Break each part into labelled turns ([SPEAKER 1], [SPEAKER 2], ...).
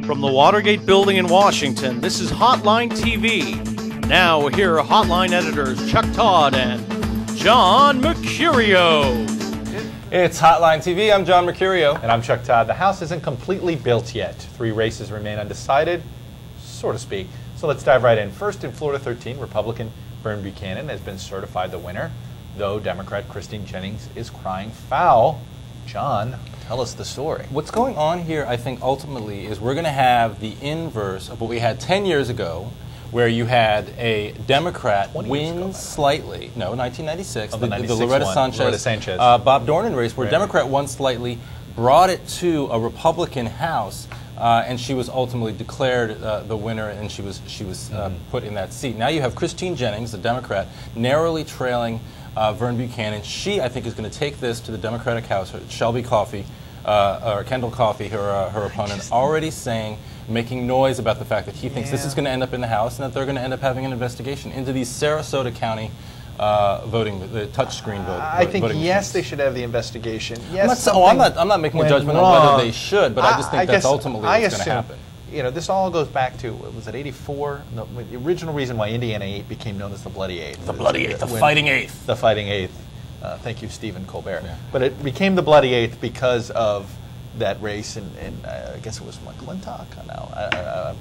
[SPEAKER 1] From the Watergate Building in Washington, this is Hotline TV. Now here are Hotline editors Chuck Todd and John Mercurio.
[SPEAKER 2] It's Hotline TV. I'm John Mercurio.
[SPEAKER 3] And I'm Chuck Todd. The House isn't completely built yet. 3 races remain undecided, so to speak. So let's dive right in. First, in Florida 13, Republican Vern Buchanan has been certified the winner, though Democrat Christine Jennings is crying foul. John, tell us the story.
[SPEAKER 2] What's going on here, I think, ultimately, is we're going to have the inverse of what we had 10 years ago, where you had a Democrat win slightly. No, 1996.
[SPEAKER 3] Oh,
[SPEAKER 2] the
[SPEAKER 3] Loretta
[SPEAKER 2] Sanchez. Bob Dornan race, where Democrat won slightly, brought it to a Republican House, and she was ultimately declared the winner, and she was put in that seat. Now you have Christine Jennings, the Democrat, narrowly trailing Vern Buchanan. She, I think, is going to take this to the Democratic House. Shelby Coffey, or Kendall Coffey, her opponent, already making noise about the fact that he thinks this is going to end up in the House and that they're going to end up having an investigation into the Sarasota County the touchscreen vote.
[SPEAKER 3] I think
[SPEAKER 2] voting
[SPEAKER 3] yes,
[SPEAKER 2] machines.
[SPEAKER 3] they should have the investigation. Yes,
[SPEAKER 2] I'm not making a judgment on whether they should, but I just think that's ultimately what's going to happen.
[SPEAKER 3] You know, this all goes back to, was it 84? No, the original reason why Indiana 8 became known as the Bloody Eighth.
[SPEAKER 2] The Bloody Eighth, the Fighting Eighth.
[SPEAKER 3] The Fighting Eighth. Thank you, Stephen Colbert.
[SPEAKER 2] Yeah.
[SPEAKER 3] But it became the Bloody Eighth because of that race, and I guess it was McClintock. No,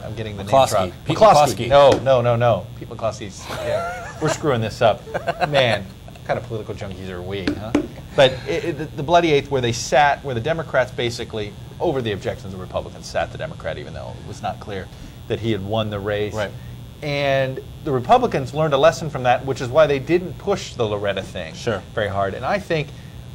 [SPEAKER 3] I'm getting the name wrong.
[SPEAKER 2] Pete McCloskey.
[SPEAKER 3] No. Pete McCloskey's. Yeah, we're screwing this up. Man, what kind of political junkies are we, huh? But the Bloody Eighth, where the Democrats basically, over the objections of Republicans, sat the Democrat, even though it was not clear that he had won the race.
[SPEAKER 2] Right.
[SPEAKER 3] And the Republicans learned a lesson from that, which is why they didn't push the Loretta thing very hard. And I think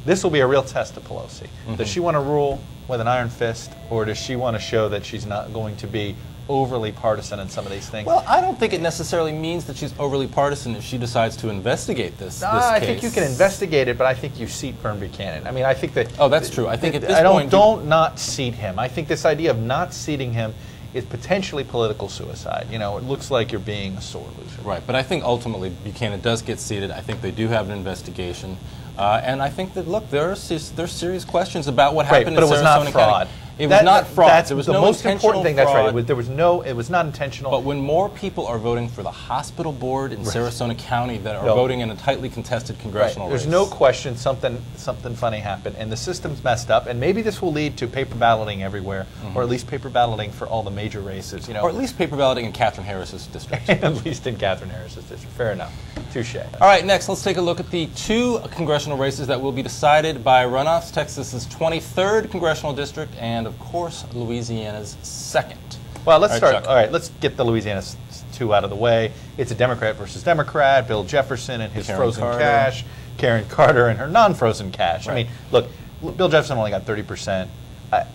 [SPEAKER 3] this will be a real test to Pelosi. Does she want to rule with an iron fist, or does she want to show that she's not going to be overly partisan in some of these things?
[SPEAKER 2] Well, I don't think it necessarily means that she's overly partisan if she decides to investigate this case.
[SPEAKER 3] I think you can investigate it, but I think you seat Vern Buchanan. I mean, I think that...
[SPEAKER 2] Oh, that's true. I think at this point...
[SPEAKER 3] Don't not seat him. I think this idea of not seating him is potentially political suicide. You know, it looks like you're being a sore loser.
[SPEAKER 2] Right, but I think ultimately Buchanan does get seated. I think they do have an investigation. And I think that, look, there's serious questions about what happened in Sarasota County.
[SPEAKER 3] But it was not fraud.
[SPEAKER 2] It was not fraud. There was
[SPEAKER 3] the
[SPEAKER 2] no
[SPEAKER 3] most important thing.
[SPEAKER 2] fraud.
[SPEAKER 3] That's right. It was not intentional.
[SPEAKER 2] But when more people are voting for the hospital board in Sarasota County that are voting in a tightly contested congressional race.
[SPEAKER 3] There's no question something funny happened, and the system's messed up. And maybe this will lead to paper balloting everywhere, or at least paper balloting for all the major races. You know,
[SPEAKER 2] or at least paper balloting in Catherine Harris's district.
[SPEAKER 3] At least in Catherine Harris's district. Fair enough. Touche.
[SPEAKER 2] All right, next let's take a look at the 2 congressional races that will be decided by runoffs. Texas's 23rd congressional district, and of course Louisiana's 2nd.
[SPEAKER 3] Well, let's start. All right, let's get the Louisiana 2 out of the way. It's a Democrat versus Democrat. Bill Jefferson and his frozen cash. Karen Carter and her non-frozen cash. Right. I mean, look, Bill Jefferson only got 30%.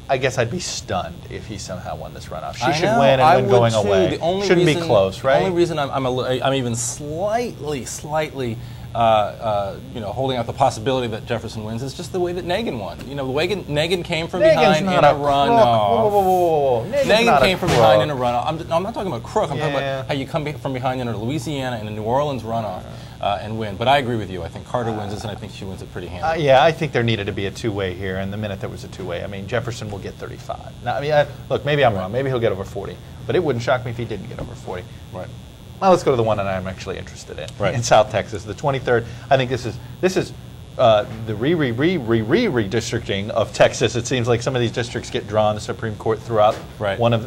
[SPEAKER 3] I guess I'd be stunned if he somehow won this runoff. She should win and win going away. Shouldn't be close, right?
[SPEAKER 2] The only reason I'm even slightly holding out the possibility that Jefferson wins is just the way that Nagin won. You know, the way Nagin came from behind in a runoff.
[SPEAKER 3] Whoa.
[SPEAKER 2] Nagin came from behind in a runoff. I'm not talking about crook. I'm talking about how you come from behind in a Louisiana and a New Orleans runoff and win. But I agree with you. I think Carter wins this, and I think she wins it pretty handily.
[SPEAKER 3] Yeah, I think there needed to be a two-way here, and the minute there was a two-way, I mean, Jefferson will get 35. Now, I mean, look, maybe I'm wrong. Maybe he'll get over 40. But it wouldn't shock me if he didn't get over 40.
[SPEAKER 2] Right.
[SPEAKER 3] Well, let's go to the one that I'm actually interested in. In South Texas, the 23rd. I think this is the redistricting of Texas. It seems like some of these districts get drawn. The Supreme Court threw out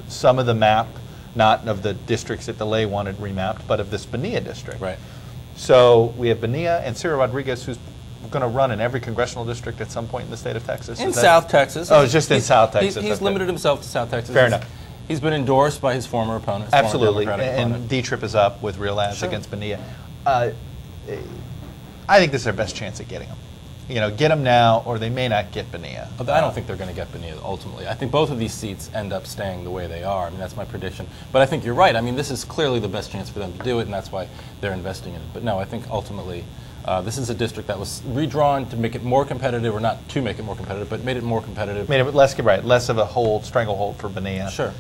[SPEAKER 3] some of the map, not of the districts that DeLay wanted remapped, but of this Bonilla district.
[SPEAKER 2] Right.
[SPEAKER 3] So we have Bonilla and Cyril Rodriguez, who's going to run in every congressional district at some point in the state of Texas.
[SPEAKER 2] In South Texas.
[SPEAKER 3] Oh, it's just in South Texas.
[SPEAKER 2] He's limited himself to South Texas.
[SPEAKER 3] Fair enough.
[SPEAKER 2] He's been endorsed by his former opponent.
[SPEAKER 3] Absolutely, and D-Trip is up with real ads against Bonilla. I think this is their best chance at getting him. You know, get him now, or they may not get Bonilla.
[SPEAKER 2] I don't think they're going to get Bonilla ultimately. I think both of these seats end up staying the way they are. I mean, that's my prediction. But I think you're right. I mean, this is clearly the best chance for them to do it, and that's why they're investing in it. But no, I think ultimately this is a district that was redrawn to make it more competitive, or not to make it more competitive, but made it more competitive.
[SPEAKER 3] Made it less of a stranglehold for Bonilla.
[SPEAKER 2] Sure.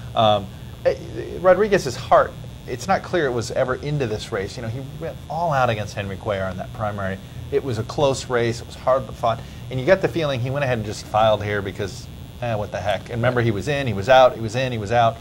[SPEAKER 3] Rodriguez's heart, it's not clear it was ever into this race. You know, he went all out against Henry Cuellar in that primary. It was a close race. It was hard fought. And you get the feeling he went ahead and just filed here because, what the heck. And remember, he was in, he was out, he was in, he was out.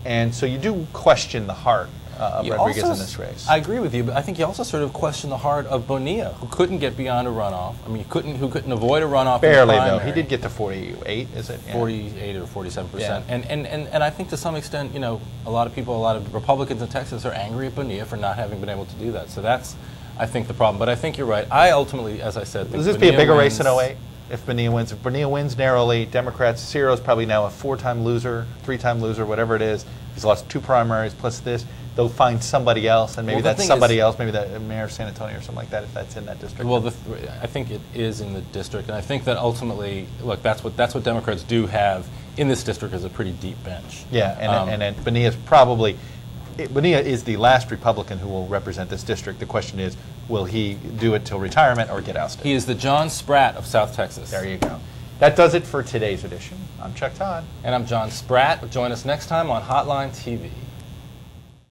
[SPEAKER 3] And so you do question the heart of Rodriguez in this race.
[SPEAKER 2] I agree with you, but I think you also sort of question the heart of Bonilla, who couldn't get beyond a runoff. I mean, who couldn't avoid a runoff.
[SPEAKER 3] Barely,
[SPEAKER 2] in the
[SPEAKER 3] though.
[SPEAKER 2] primary.
[SPEAKER 3] He did get to 48, is it? Yeah.
[SPEAKER 2] 48 or 47%.
[SPEAKER 3] Yeah.
[SPEAKER 2] And I think to some extent, you know, a lot of Republicans in Texas are angry at Bonilla for not having been able to do that. So that's, I think, the problem. But I think you're right. I ultimately, as I said, think
[SPEAKER 3] Does this be a bigger race in
[SPEAKER 2] wins.
[SPEAKER 3] 08? If Bonilla wins. If Bonilla wins narrowly, Democrats, Ciro's probably now a 4-time loser, 3-time loser, whatever it is. He's lost 2 primaries plus this. They'll find somebody else, and maybe that's somebody else, maybe the mayor of San Antonio or something like that, if that's in that district.
[SPEAKER 2] Well, I think it is in the district, and I think that ultimately, look, that's what Democrats do have in this district, is a pretty deep bench.
[SPEAKER 3] Yeah, and Bonilla's probably, Bonilla is the last Republican who will represent this district. The question is, will he do it till retirement or get ousted?
[SPEAKER 2] He is the John Spratt of South Texas.
[SPEAKER 3] There you go. That does it for today's edition. I'm Chuck Todd.
[SPEAKER 2] And I'm John Spratt. Join us next time on Hotline TV.